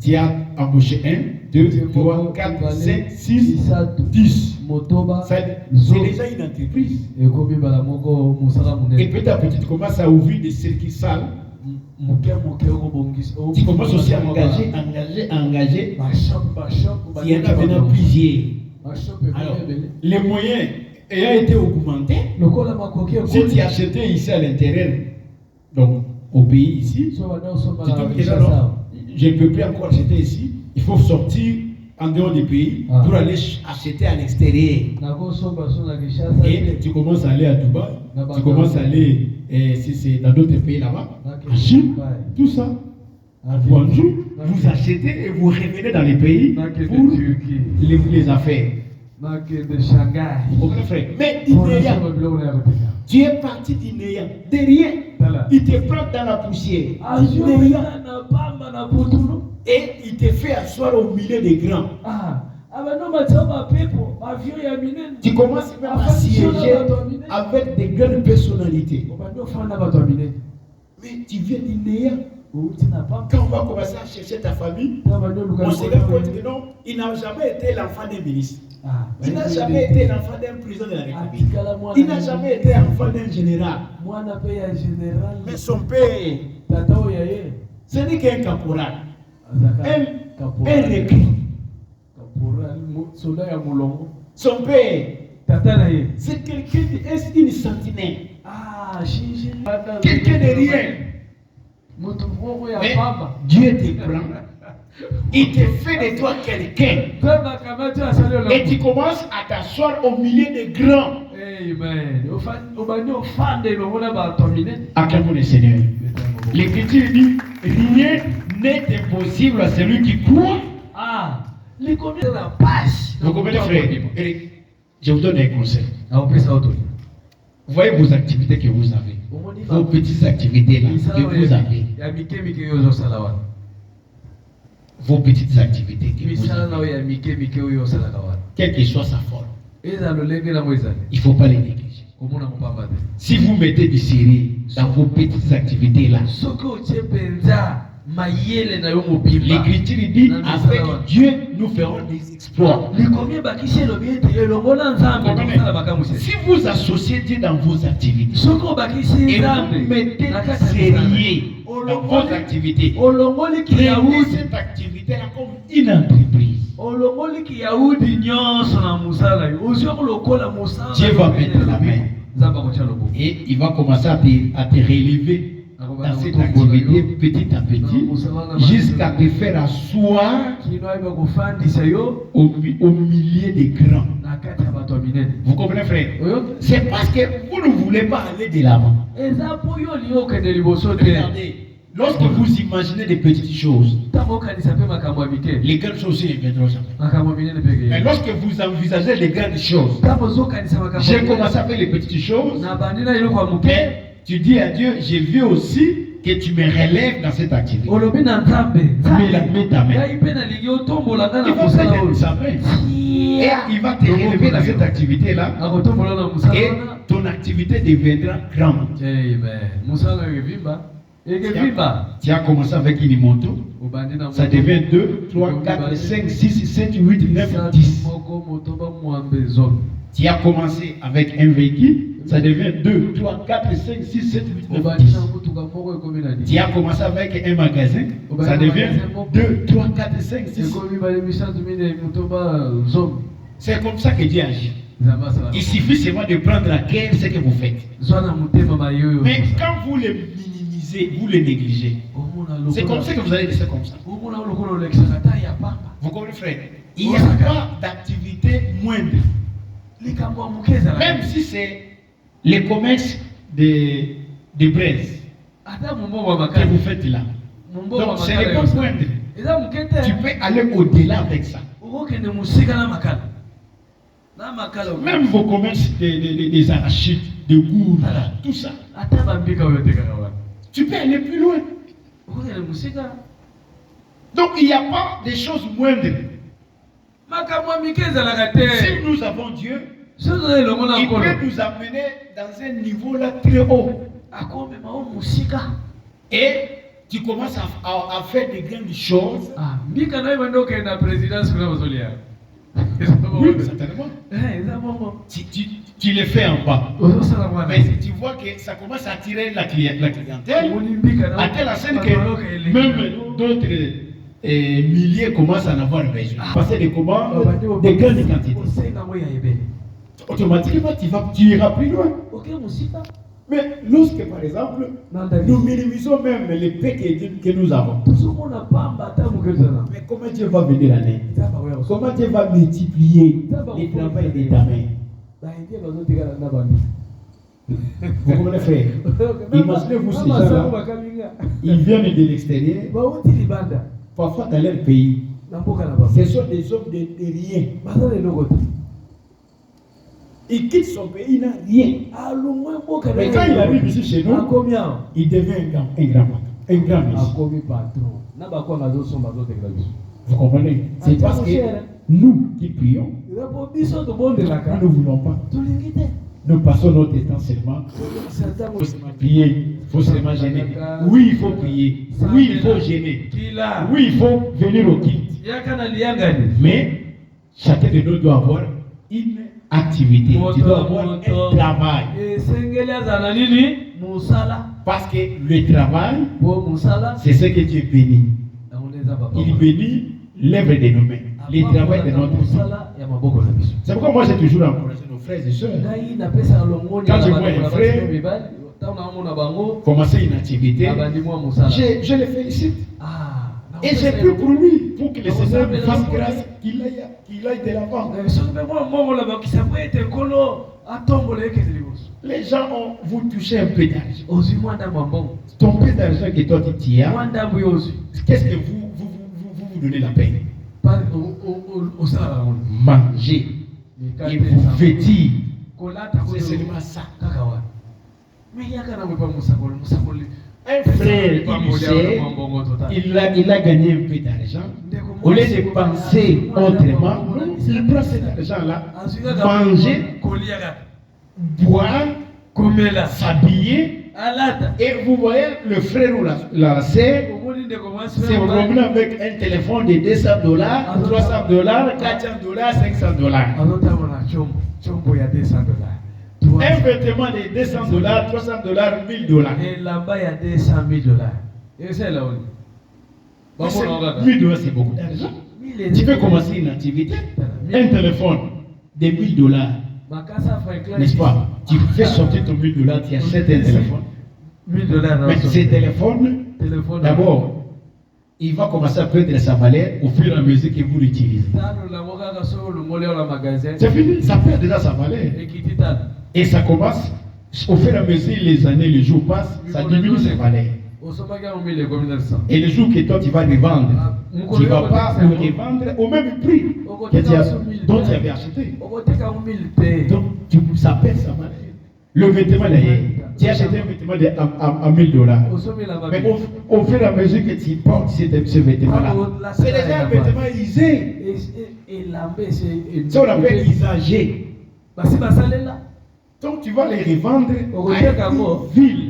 Tu as embauché 1, 2, 3, 4, 5, 6, 10. C'est déjà une entreprise. Et petit à petit, tu commences à ouvrir des circuits sales. Tu commences aussi à engager. Il y en a maintenant plusieurs. Alors, les moyens ayant été augmentés, si tu achetais ici à l'intérieur, donc au pays ici, tu te dis non, je ne peux plus encore acheter ici, il faut sortir en dehors du pays pour aller acheter à l'extérieur. Et tu commences à aller à Dubaï, tu commences à aller si c'est dans d'autres pays là-bas, en Chine, tout ça. Bonjour, vous achetez et vous revenez dans les pays pour les affaires. Mais du néant, tu es parti du néant, de rien. Il te prend dans la poussière. Et il te fait asseoir au milieu des grands. Tu commences même à siéger avec des grandes personnalités. Mais tu viens du néant. Quand on va commencer à chercher ta famille, on se rend compte que non, il n'a jamais été l'enfant d'un ministre. Il n'a jamais été l'enfant d'un président de la République. Il n'a jamais été l'enfant d'un général. Mais son père, ce n'est qu'un caporal. Un recrue. Son père, c'est quelqu'un d'une sentinelle. Quelqu'un de rien. Mais Dieu te prend, il te fait de toi quelqu'un. Et tu commences à t'asseoir au milieu des grands. Acclamons le Seigneur. L'Écriture dit rien n'est impossible à celui qui croit. Vous comprenez, frère? Je vous donne un conseil. Vous voyez vos activités que vous avez, vos petites activités là que vous avez, vos petites activités que vous avez, quelle que soit sa forme, il ne faut pas les négliger. Si vous mettez du sérieux dans vos petites activités là, l'Écriture dit avec Dieu nous ferons des exploits. Si vous associez Dieu dans vos activités et vous mettez du sérieux dans vos activités, prenez cette activité là comme une entreprise. Dieu va mettre la main et il va commencer à te relever dans cette activité petit à petit jusqu'à te faire asseoir au milieu des grands. Vous comprenez, frère? C'est parce que vous ne voulez pas aller de l'avant. Regardez, Lorsque vous imaginez des petites choses, les grandes choses aussi ne viendront jamais. Mais lorsque vous envisagez les grandes choses, j'ai commencé à faire les petites choses, mais tu dis à Dieu, je veux aussi que tu me relèves dans cette activité. Mais ta main. Il va faire sa main. Et il va te relever dans cette activité-là. Et ton activité deviendra grande. Tu as commencé avec une moto. Ça devient 2, 3, 4, 5, 6, 7, 8, 9, 10. Tu as commencé avec un véhicule. Ça devient 2, 3, 4, 5, 6, 7, 8, 9, 10. Tu as commencé avec un magasin. Ça devient 2, 3, 4, 5, 6. C'est comme ça que Dieu agit. Il suffit seulement de prendre à cœur ce que vous faites. Mais quand vous le minimisez, vous le négligez, c'est comme ça que vous allez laisser comme ça. Vous comprenez, frère? Il n'y a pas d'activité moindre. Même si c'est le commerce de braise que vous faites là. Donc ce n'est pas moindre. Tu peux aller au-delà avec ça. Même vos commerces des arachides, de gourdes, tout ça. Tu peux aller plus loin. Donc il n'y a pas de choses moindres. Si nous avons Dieu, il peut nous amener dans un niveau là très haut. Et tu commences à faire des grandes choses. Oui, certainement. Tu les fais en bas. Mais si tu vois que ça commence à attirer la clientèle, à telle enseigne que même d'autres milliers commencent à en avoir besoin. Passer des commandes, des grandes quantités. Automatiquement, tu iras plus loin. Mais lorsque, par exemple, nous minimisons même les paix que nous avons. Mais comment Dieu va venir en aide? Comment Dieu va multiplier les travail de ta main? Vous comprenez, frère? Imaginez-vous ces gens-là, ils viennent de l'extérieur, parfois dans leur pays. Ce sont des hommes de rien. Il quitte son pays, il n'a rien. Mais quand il arrive ici chez nous, il devient un grand monsieur. Vous comprenez? C'est parce que nous qui prions, nous ne voulons pas. Nous passons notre temps seulement. Il faut seulement prier, il faut seulement gêner. Oui, il faut prier. Oui, il faut gêner. Oui, il faut venir au kit. Mais chacun de nous doit avoir une activité. Tu dois avoir un travail. Parce que le travail, c'est ce que Dieu bénit. Il bénit l'œuvre de nos mains, le travail de notre main. C'est pourquoi moi j'ai toujours encouragé nos frères et sœurs. Quand je vois un frère commencer une activité, je le félicite. Et j'ai pris pour lui, pour que le Seigneur me fasse grâce, qu'il aille de l'avant. Les gens ont vous touché un peu d'argent. Ton peu d'argent que toi tu as, qu'est-ce que vous donnez la peine? Manger et vous vêtir. C'est seulement ça. Un frère, il a gagné un peu d'argent. Au lieu de penser autrement, il prend cet argent-là, manger, boire, s'habiller. Et vous voyez le frère ou la sœur se promener avec un téléphone de $200, $300, $400, $500. Un vêtement de $200, $300, $1000. Et là-bas, il y a $200,000. Et c'est là où $1000, c'est beaucoup d'argent. Tu peux commencer une activité. Un téléphone de $1000. N'est-ce pas? Tu fais sortir ton $1000, tu achètes un téléphone. Mais ce téléphone, d'abord, il va commencer à perdre sa valeur au fur et à mesure que vous l'utilisez. C'est fini, ça perd déjà sa valeur. Et ça commence, au fur et à mesure les années, les jours passent, ça diminue sa valeur. Et le jour que toi tu vas revendre, tu ne vas pas le revendre au même prix dont tu avais acheté. Donc ça perd sa valeur. Le vêtement d'ailleurs, tu as acheté un vêtement à $1000. Mais au fur et à mesure que tu portes ce vêtement-là, c'est déjà un vêtement usé. Ça on l'appelle usagé. Donc tu vas les revendre à une ville.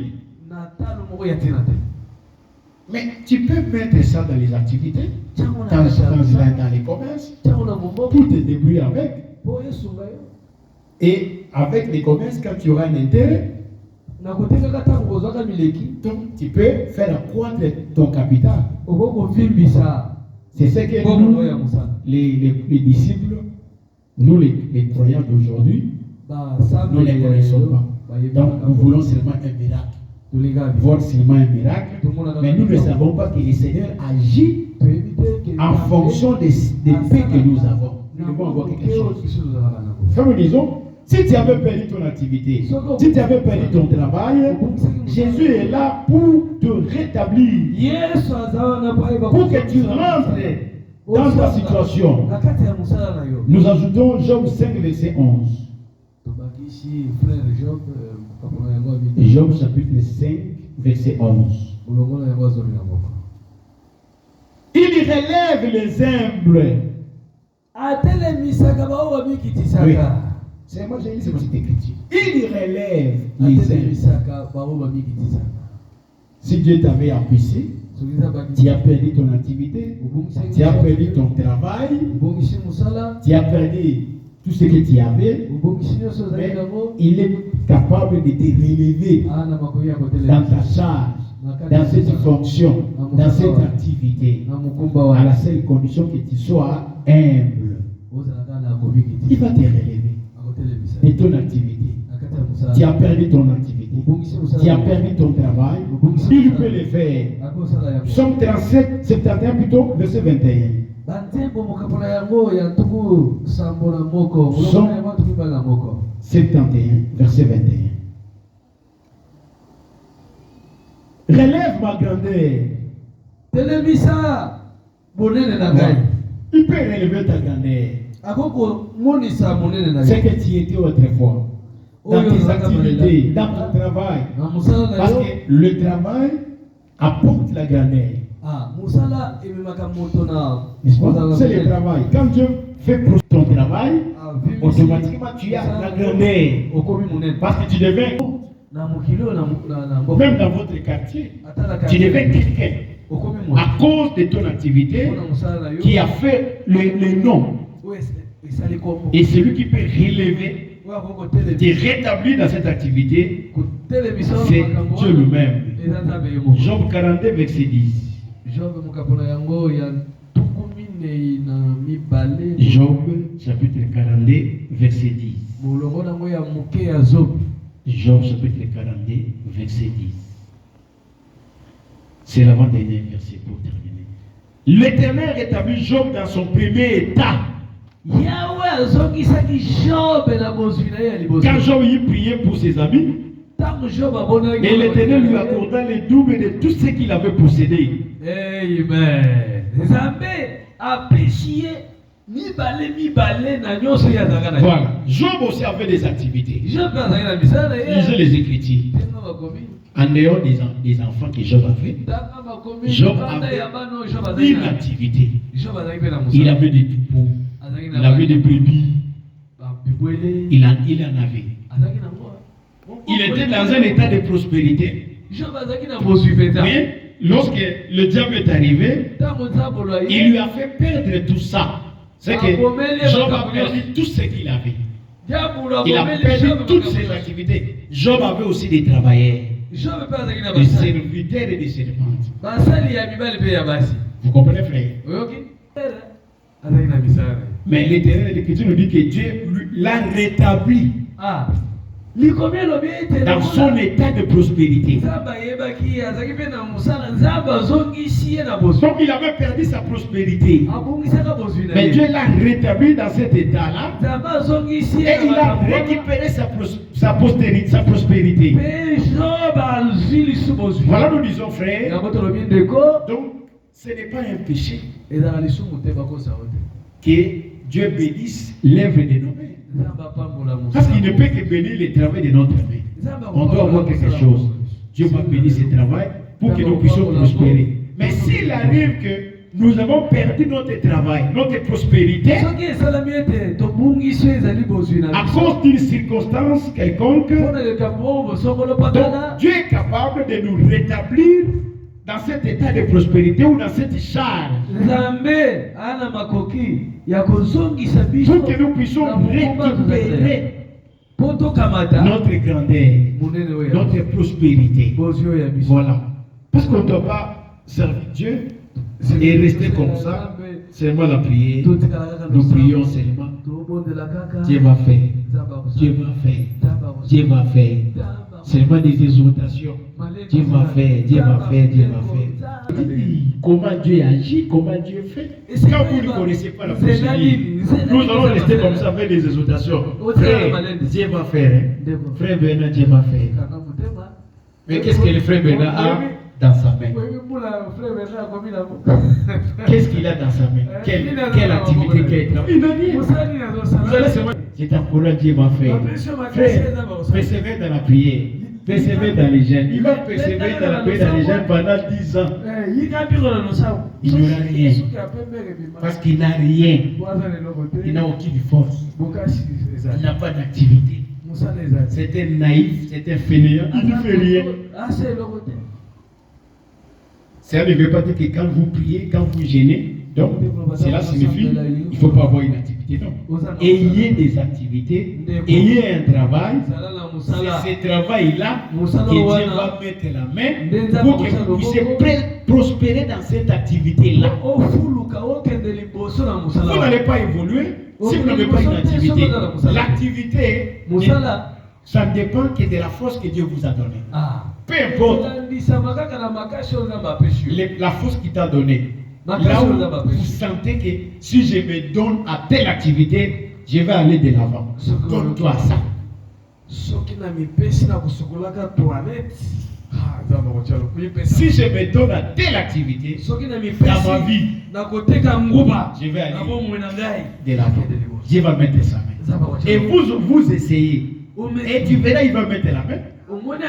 Mais tu peux mettre ça dans les activités, dans les commerces, pour te débrouiller avec. Et avec les commerces, quand tu auras un intérêt, donc tu peux faire accroître ton capital. C'est ce que nous, les disciples, nous les croyants d'aujourd'hui, nous ne les connaissons pas. Donc nous voulons seulement un miracle. Voir seulement un miracle, mais nous ne savons pas que le Seigneur agit en fonction des paix que nous avons. Nous devons avoir quelque chose. Comme nous disons, si tu avais perdu ton activité, si tu avais perdu ton travail, Jésus est là pour te rétablir, pour que tu rentres dans ta situation. Nous ajoutons Job 5, verset 11. Job chapitre 5, verset 11. Il relève les humbles. Oui. C'est moi j'ai lu cette écriture. Il relève les humbles. Si Dieu t'avait empêché, tu as perdu ton activité, tu as perdu ton travail, tu as perdu tout ce que tu avais, mais il est capable de te relever dans ta charge, dans cette fonction, dans cette activité, à la seule condition que tu sois humble. Il va te relever de ton activité. Tu as perdu ton activité, tu as perdu ton travail, il peut le faire. Psaume 37, 71 plutôt, verset 21. Psaume 71, verset 21. Relève ma grandeur. Il peut relever ta grandeur. C'est que tu étais autrefois. Dans tes activités, dans ton travail. Parce que le travail apporte la grandeur. C'est le travail. Quand Dieu fait pour ton travail, automatiquement tu as la grandeur. Parce que tu deviens, même dans votre quartier, tu deviens quelqu'un. À cause de ton activité qui a fait le nom. Et celui qui peut relever, te rétablir dans cette activité, c'est Dieu lui-même. Job 42, verset 10. Job chapitre 42, verset 10. Job chapitre 42, verset 10. C'est l'avant-dernier verset pour terminer. L'Éternel rétablit Job dans son premier état. Quand Job y priait pour ses amis, et l'Éternel lui accorda le double de tout ce qu'il avait possédé. Amen. Voilà. Job aussi avait des activités. Lisez les Écritures. En dehors des enfants que Job avait, Job avait une activité. Il avait des troupeaux, il avait des brebis, il en avait. Il était dans un état de prospérité. Mais lorsque le diable est arrivé, il lui a fait perdre tout ça. C'est que Job a perdu tout ce qu'il avait. Il a perdu toutes ses activités. Job avait aussi des travailleurs, des serviteurs et des servantes. Vous comprenez, frère? Mais l'Éternel, l'Écriture nous dit que Dieu l'a rétabli dans son état de prospérité. Donc il avait perdu sa prospérité. Mais Dieu l'a rétabli dans cet état-là. Et il a récupéré sa prospérité. Voilà, nous disons, frère. Donc, ce n'est pas un péché que Dieu bénisse l'œuvre de nos mains. Parce qu'il ne peut que bénir le travail de notre main. On doit avoir quelque chose. Dieu va bénir ce travail pour que nous puissions prospérer. Mais s'il arrive que nous avons perdu notre travail, notre prospérité, à cause d'une circonstance quelconque, donc Dieu est capable de nous rétablir dans cet état de prospérité ou dans cette charge, pour que nous puissions récupérer notre grandeur, notre prospérité. Voilà. Parce qu'on ne doit pas servir Dieu et rester comme ça, seulement la prière. Nous prions seulement. Dieu va faire. Dieu va faire. Dieu va faire. Seulement des exhortations. Dieu va faire. Dieu va faire. Dieu va faire. Comment Dieu agit, comment Dieu fait. Quand vous ne connaissez pas la procédure, nous allons rester comme ça avec des exhortations. Frère, Dieu va faire. Frère Bernard, Dieu va faire. Mais qu'est-ce que le frère Bernard a dans sa main? Qu'est-ce qu'il a dans sa main? Quelle activité, quel travail? Il n'a rien. Vous allez seulement. Je t'encourage, Dieu va faire. Frère, persévère dans la prière. Persévère dans les jeûnes. Il va persévérer dans la prière dans les jeûnes pendant 10 ans. Il n'aura rien. Parce qu'il n'a rien. Il n'a aucune force. Il n'a pas d'activité. C'est un naïf, c'est un fainéant. Il ne fait rien. Ça ne veut pas dire que quand vous priez, quand vous jeûnez, donc cela signifie qu'il ne faut pas avoir une activité. Non. Ayez des activités, ayez un travail. C'est ce travail-là que Dieu va mettre la main pour que vous puissiez prospérer dans cette activité-là. Vous n'allez pas évoluer si vous n'avez pas une activité. L'activité, ça ne dépend que de la force que Dieu vous a donnée. Peu importe la force qu'il t'a donnée. Là où vous sentez que si je me donne à telle activité, je vais aller de l'avant. Donne-toi ça. Si je me donne à telle activité dans ma vie, je vais aller de l'avant. Dieu va mettre sa main. Et vous essayez. Et tu verras, il va mettre la main.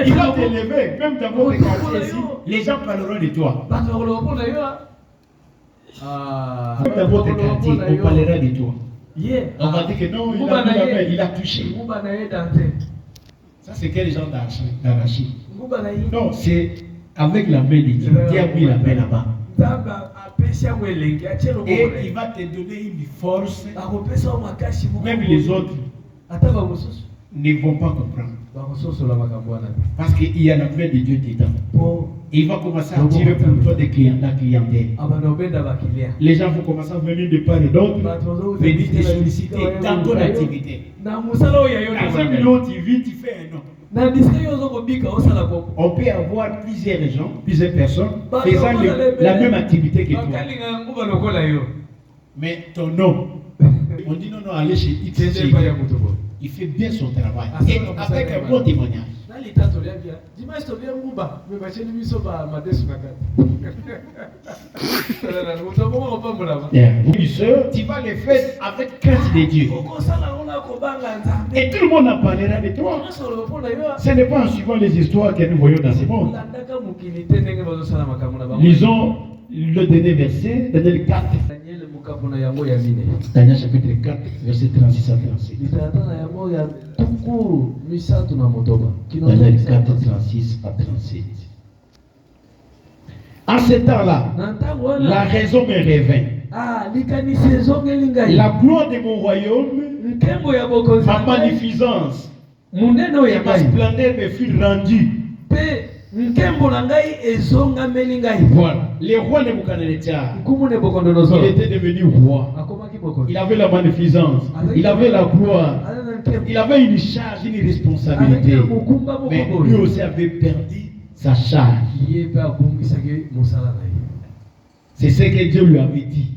Il va t'élever. Même dans votre quartier ici, les gens parleront de toi. Même dans votre quartier, on parlera de toi. On va dire que non, il a mis la main, il a touché. Ça, c'est quel genre d'arachide? Non, c'est avec la main de Dieu. Dieu a mis la main là-bas. Et il va te donner une force. Même les autres ne vont pas comprendre. Parce qu'il y a la main de Dieu dedans. Il va commencer à tirer pour toi des clientèles. Les gens vont commencer à venir de part et d'autre, venir te solliciter dans ton activité. Dans un milieu où tu vis, tu fais un nom. On peut avoir plusieurs gens, plusieurs personnes faisant la même activité que toi. Mais ton nom, on dit non, allez chez X. Il fait bien son travail. Et avec un bon témoignage. Oui, sœur, tu vas le faire avec crainte de Dieu. Et tout le monde en parlera de toi. Ce n'est pas en suivant les histoires que nous voyons dans ce monde. Lisons le dernier verset, Daniel 4. Daniel chapitre 4, verset 36 à 37. Daniel 4, 36 à 37. En ce temps-là, la raison me revint. La gloire de mon royaume, ma magnificence, ma splendeur me fut rendue. Voilà. Le roi Nebuchadnezzar, il était devenu roi. Il avait la magnificence, il avait la gloire. il avait une charge, une responsabilité. Mais lui aussi avait perdu sa charge. C'est ce que Dieu lui avait dit.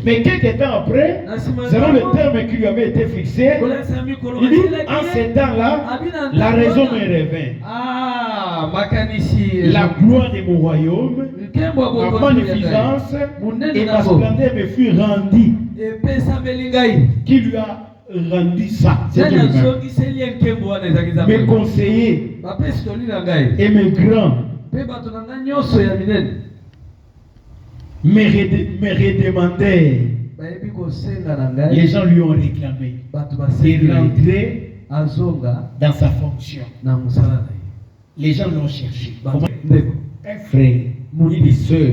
Mais quelques temps après, selon le terme qui lui avait été fixé, il dit, en ces temps-là, la raison me revint. La gloire de mon royaume, ma magnificence et ma splendeur me fut rendue. Qui lui a rendu ça? C'est Dieu lui-même. Mes conseillers et mes grands me redemandèrent. Les gens lui ont réclamé de rentrer dans sa fonction. Les gens l'ont cherché. Un frère, une soeur,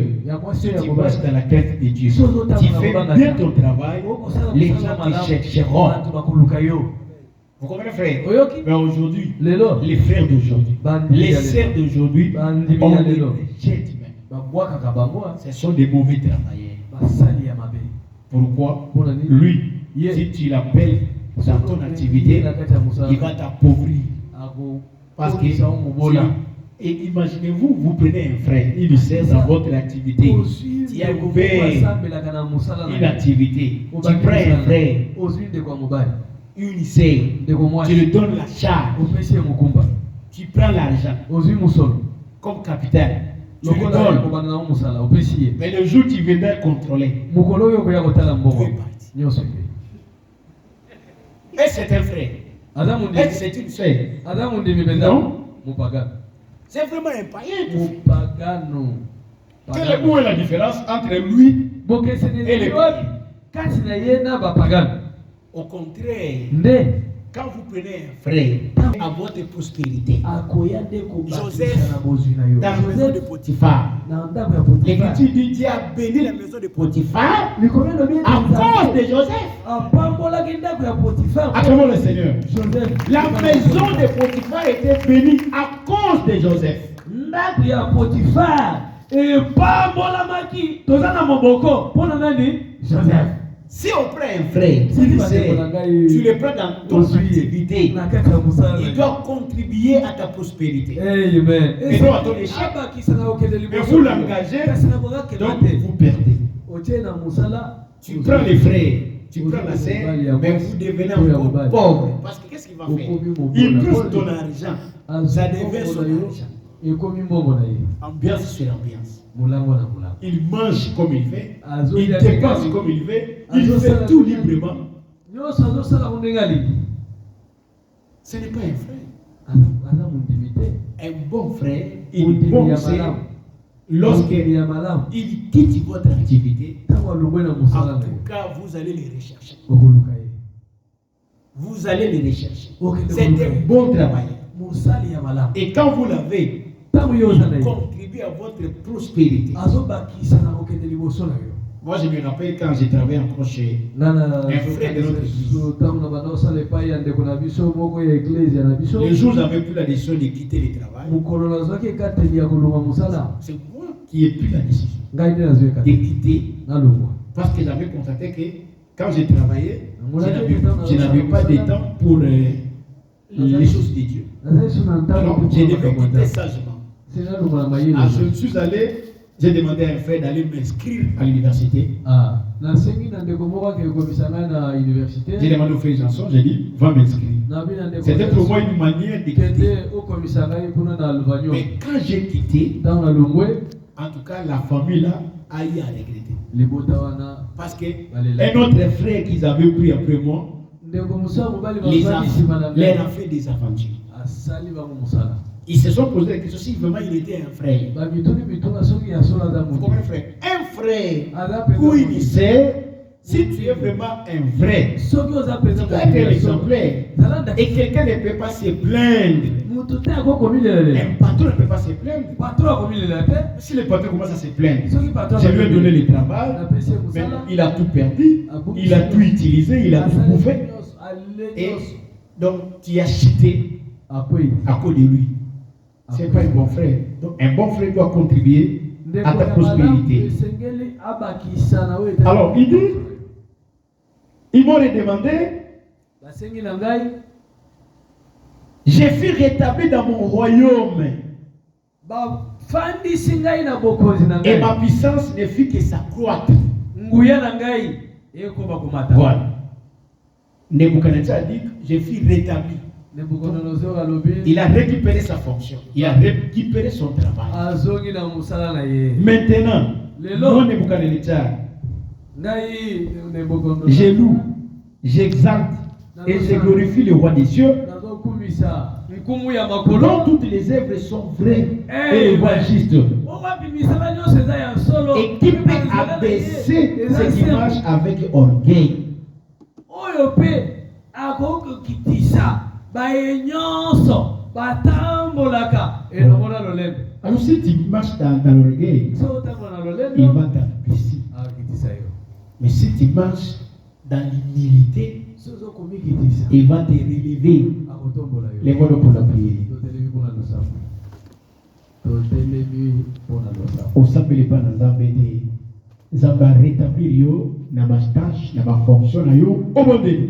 tu marches dans la crainte de Dieu. Tu fais bien ton travail, les gens te chercheront. Vous comprenez, frère? Mais aujourd'hui, les frères d'aujourd'hui, les sœurs d'aujourd'hui, on les jette même. Ce sont des mauvais travailleurs. Pourquoi? Lui, si tu l'appelles dans ton activité, il va t'appauvrir. Parce que, et imaginez-vous, vous prenez un frère, il sert dans votre activité. Tu as ouvert une activité. Tu prends un frère, une sœur, tu lui donnes la charge. Tu prends l'argent comme capital. Tu lui donnes. Mais le jour où tu viendras contrôler, tu es parti. Et c'est un frère. Et c'est une sœur. Non. C'est vraiment un païen. Où est la différence entre lui et les païens? Au contraire, quand vous prenez un frère à votre prospérité, Joseph, dans la maison de Potiphar, l'Écriture dit Dieu a béni la maison de Potiphar à cause de Joseph. Acclamons le Seigneur. La maison de Potiphar était bénie à cause de Joseph. Si on prend un frère, tu le prends dans ton activité, il doit contribuer à ta prospérité. Amen. Et non à ton échec. Mais vous l'engagez, donc vous perdez. Tu prends les frères, tu prends la sœur, mais vous devenez encore pauvre. Parce que qu'est-ce qu'il va faire? Il prend ton argent, ça devient son argent. Ambiance sur ambiance. Il mange comme il veut, il dépense comme il veut, il fait tout librement. Ce n'est pas un frère. Un bon frère, une bonne sœur, lorsqu'il quitte votre activité, en tout cas, vous allez les rechercher. Vous allez les rechercher. C'est un bon travail. Et quand vous l'avez, il contribue à votre prospérité. Moi, je me rappelle quand j'ai travaillé encore chez un frère de notre église. Le jour où j'avais pris la décision de quitter le travail, c'est moi qui ai pris la décision de quitter. Parce que j'avais constaté que quand j'ai travaillé, je n'avais pas de temps pour les choses de Dieu. Alors, je devais quitter sagement. Je me suis allé, j'ai demandé à un frère d'aller m'inscrire à l'université. J'ai demandé au frère Janson, j'ai dit, va m'inscrire. C'était pour moi une manière de quitter. Mais quand j'ai quitté, en tout cas, la famille là a eu à regretter. Parce qu'un autre frère qu'ils avaient pris après moi, leur a fait des aventures. Ils se sont posé la question si vraiment il était un frère. Vous comprenez, frère? Un frère ou une sœur, si tu es vraiment un vrai, tu dois être exemplaire. Et quelqu'un ne peut pas se plaindre. Un patron ne peut pas se plaindre. Si le patron commence à se plaindre, je lui ai donné le travail, mais il a tout perdu, il a tout utilisé, il a tout bouffé. Et donc tu as chuté à cause de lui. Ce n'est pas un bon frère. Donc un bon frère doit contribuer à ta prospérité. Alors il dit, ils m'ont redemandé basengi na ngai je fus rétabli dans mon royaume bafandisi ngai na bokonzi na et ngai ma puissance ne fit que s'accroître. nguya na ngai ekoba komata. Voilà. Nebuchadnezzar a dit je fus rétabli. Nebuchadnezzar alobi Il a récupéré sa fonction, il a récupéré son travail. azongi na musala na ye. Maintenant, Lelo. moi Nebuchadnezzar, Ngai Nebuchadnezzar je loue, j'exalte et je glorifie le roi des cieux, nazokumisa nkumu ya makolo dont toutes les œuvres sont vraies Eh, et justes. owapi misala nyonso eza ya solo Et qui peut abaisser cette image avec orgueil? oyo mpe akokokitisa baye nyonso batambolaka elongola lolembe. Alors si tu marches dans l'orgueil, So otambola na il lolembe va t'abaisser. akitisa yo. Mais si tu marches dans l'humilité, So ozokomikitisa il va te relever. akotombola yo. Les mots pour la prière. Totelemi mpona losambo. Totelemi mpona losambo. Osambeli pa na Nzambe te. Nzambe a rétablir yo na ma tâche, na ma fonction na yo. Obondeli.